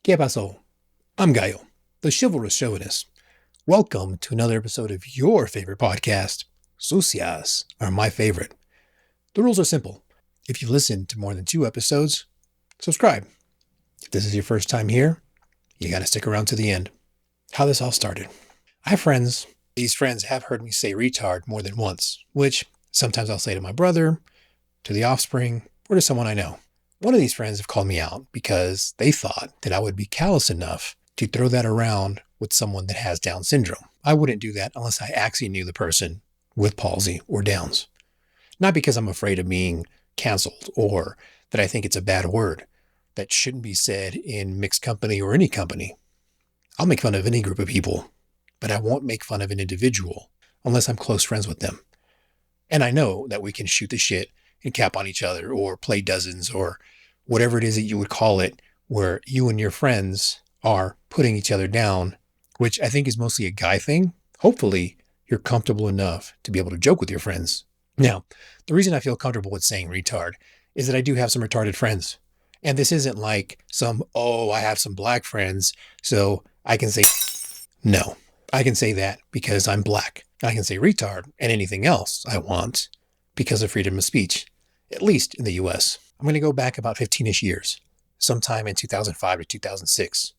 ¿Qué pasó? I'm Gaio, the chivalrous chauvinist. Welcome to another episode of your favorite podcast. Sucias are my favorite. The rules are simple. If you've listened to more than 2 episodes, subscribe. If this is your first time here, you gotta stick around to the end. How this all started. I have friends. These friends have heard me say retard more than once, which sometimes I'll say to my brother, to the offspring, or to someone I know. One of these friends have called me out because they thought that I would be callous enough to throw that around with someone that has Down syndrome. I wouldn't do that unless I actually knew the person with palsy or Downs. Not because I'm afraid of being canceled or that I think it's a bad word that shouldn't be said in mixed company or any company. I'll make fun of any group of people, but I won't make fun of an individual unless I'm close friends with them. And I know that we can shoot the shit and cap on each other or play dozens or whatever it is that you would call it, where you and your friends are putting each other down, which I think is mostly a guy thing. Hopefully you're comfortable enough to be able to joke with your friends. Now, the reason I feel comfortable with saying retard is that I do have some retarded friends. And this isn't like I have some black friends, so I can say, no, I can say that because I'm black. I can say retard and anything else I want because of freedom of speech, at least in the US. I'm going to go back about 15-ish years, sometime in 2005 to 2006.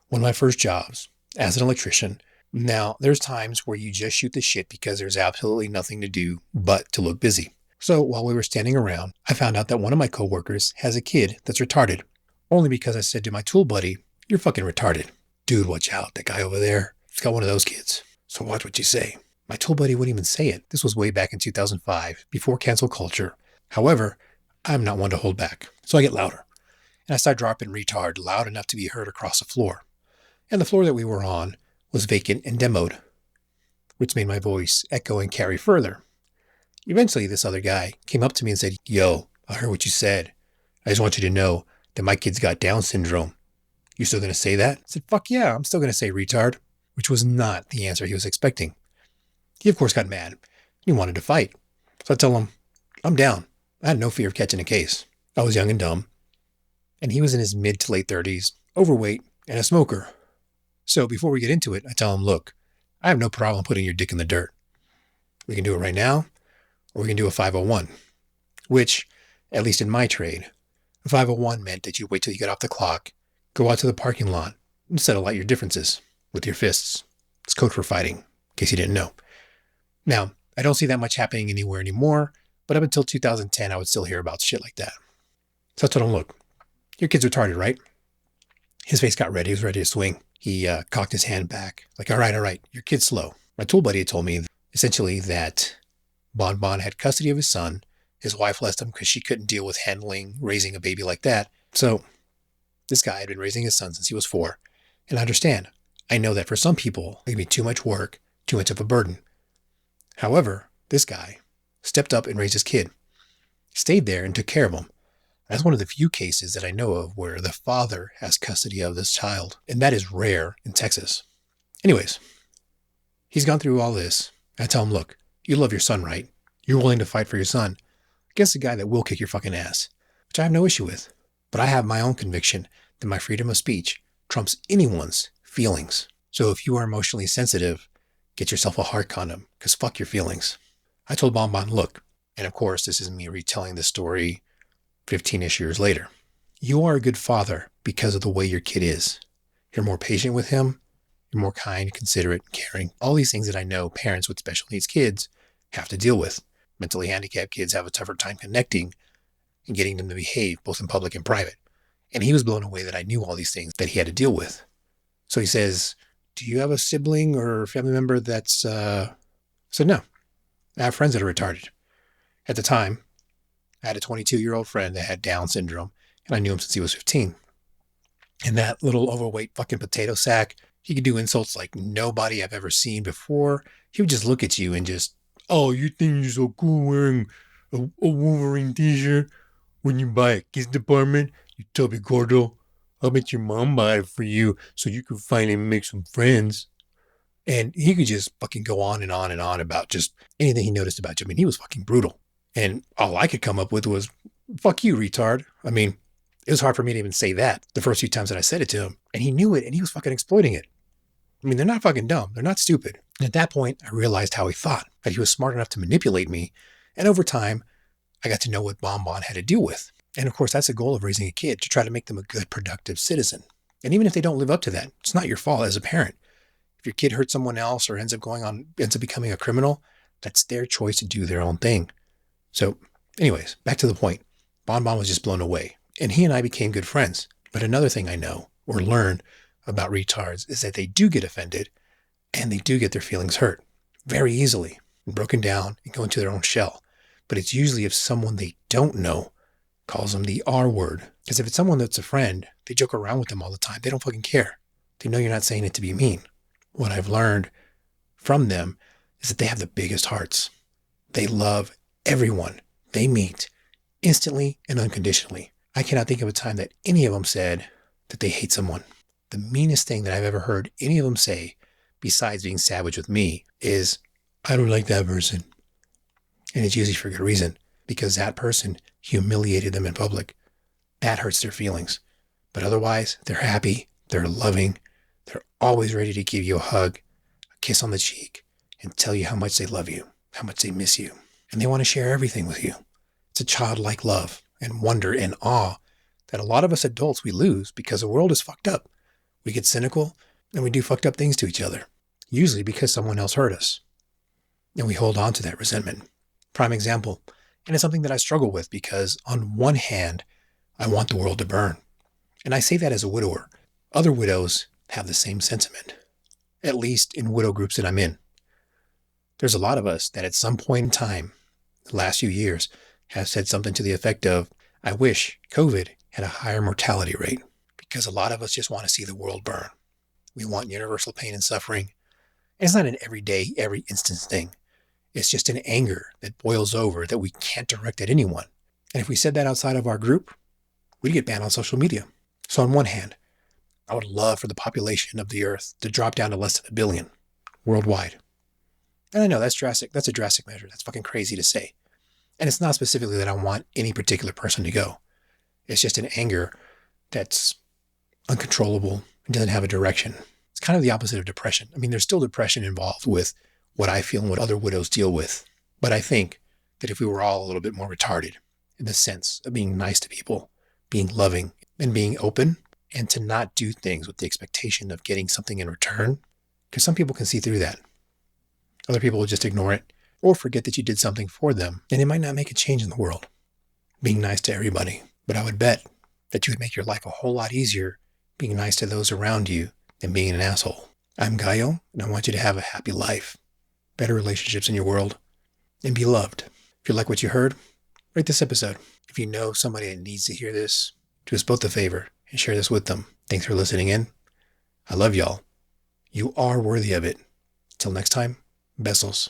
One of my first jobs as an electrician. Now, there's times where you just shoot the shit because there's absolutely nothing to do but to look busy. So while we were standing around, I found out that one of my coworkers has a kid that's retarded. Only because I said to my tool buddy, "You're fucking retarded. Dude, watch out. That guy over there, he's got one of those kids. So watch what you say." My tool buddy wouldn't even say it. This was way back in 2005, before cancel culture. However, I'm not one to hold back. So I get louder. And I start dropping retard loud enough to be heard across the floor. And the floor that we were on was vacant and demoed, which made my voice echo and carry further. Eventually, this other guy came up to me and said, "Yo, I heard what you said. I just want you to know that my kid's got Down syndrome. You still going to say that?" I said, "Fuck yeah, I'm still going to say retard," which was not the answer he was expecting. He, of course, got mad. He wanted to fight. So I tell him, I'm down. I had no fear of catching a case. I was young and dumb. And he was in his mid to late 30s, overweight, and a smoker. So before we get into it, I tell him, look, I have no problem putting your dick in the dirt. We can do it right now, or we can do a 501, which, at least in my trade, a 501 meant that you wait till you get off the clock, go out to the parking lot, and settle out your differences with your fists. It's code for fighting, in case you didn't know. Now, I don't see that much happening anywhere anymore, but up until 2010, I would still hear about shit like that. So I told him, look, your kid's retarded, right? His face got red. He was ready to swing. He cocked his hand back, like, all right, your kid's slow. My tool buddy had told me essentially that Bon Bon had custody of his son. His wife left him because she couldn't deal with raising a baby like that. So this guy had been raising his son since he was 4. And I understand. I know that for some people, it can be too much work, too much of a burden. However, this guy stepped up and raised his kid, stayed there and took care of him. That's one of the few cases that I know of where the father has custody of this child, and that is rare in Texas. Anyways, he's gone through all this. I tell him, look, you love your son, right? You're willing to fight for your son against a guy that will kick your fucking ass, which I have no issue with. But I have my own conviction that my freedom of speech trumps anyone's feelings. So if you are emotionally sensitive, get yourself a heart condom, because fuck your feelings. I told Bon Bon, look, and of course this is me retelling this story 15-ish years later. You are a good father because of the way your kid is. You're more patient with him. You're more kind, considerate, caring. All these things that I know parents with special needs kids have to deal with. Mentally handicapped kids have a tougher time connecting and getting them to behave both in public and private. And he was blown away that I knew all these things that he had to deal with. So he says, do you have a sibling or family member that's, I said, no, I have friends that are retarded. At the time, I had a 22-year-old friend that had Down syndrome, and I knew him since he was 15. And that little overweight fucking potato sack, he could do insults like nobody I've ever seen before. He would just look at you and just, oh, you think you're so cool wearing a Wolverine t-shirt? When you buy a kids department, you tubby gordo. I'll bet your mom buy it for you so you can finally make some friends. And he could just fucking go on and on and on about just anything he noticed about you. I mean, he was fucking brutal. And all I could come up with was, fuck you, retard. I mean, It was hard for me to even say that the first few times that I said it to him. And he knew it and he was fucking exploiting it. I mean, they're not fucking dumb. They're not stupid. And at that point, I realized how he thought, that he was smart enough to manipulate me. And over time, I got to know what Bonbon had to deal with. And of course, that's the goal of raising a kid, to try to make them a good, productive citizen. And even if they don't live up to that, it's not your fault as a parent. If your kid hurts someone else or ends up becoming a criminal, that's their choice to do their own thing. So anyways, back to the point. Bonbon was just blown away. And he and I became good friends. But another thing I know or learned about retards is that they do get offended and they do get their feelings hurt very easily and broken down and go into their own shell. But it's usually if someone they don't know calls them the R word. Because if it's someone that's a friend, they joke around with them all the time. They don't fucking care. They know you're not saying it to be mean. What I've learned from them is that they have the biggest hearts. They love everyone they meet instantly and unconditionally. I cannot think of a time that any of them said that they hate someone. The meanest thing that I've ever heard any of them say, besides being savage with me, is, I don't like that person. And it's usually for good reason, because that person humiliated them in public. That hurts their feelings. But otherwise, they're happy, they're loving, they're always ready to give you a hug, a kiss on the cheek, and tell you how much they love you, how much they miss you. And they want to share everything with you. It's a childlike love and wonder and awe that a lot of us adults, we lose because the world is fucked up. We get cynical and we do fucked up things to each other, usually because someone else hurt us. And we hold on to that resentment. Prime example, and it's something that I struggle with because on one hand, I want the world to burn. And I say that as a widower. Other widows have the same sentiment, at least in widow groups that I'm in. There's a lot of us that at some point in time, the last few years, have said something to the effect of, I wish COVID had a higher mortality rate, because a lot of us just want to see the world burn. We want universal pain and suffering. And it's not an everyday, every instance thing. It's just an anger that boils over that we can't direct at anyone. And if we said that outside of our group, we'd get banned on social media. So on one hand, I would love for the population of the earth to drop down to less than 1 billion worldwide. And I know that's drastic. That's a drastic measure. That's fucking crazy to say. And it's not specifically that I want any particular person to go. It's just an anger that's uncontrollable and doesn't have a direction. It's kind of the opposite of depression. I mean, there's still depression involved with what I feel and what other widows deal with. But I think that if we were all a little bit more retarded in the sense of being nice to people, being loving, and being open, and to not do things with the expectation of getting something in return, because some people can see through that. Other people will just ignore it or forget that you did something for them, and it might not make a change in the world. Being nice to everybody. But I would bet that you would make your life a whole lot easier being nice to those around you than being an asshole. I'm Gallo, and I want you to have a happy life, better relationships in your world, and be loved. If you like what you heard, rate this episode. If you know somebody that needs to hear this, do us both a favor and share this with them. Thanks for listening in. I love y'all. You are worthy of it. Till next time, besos.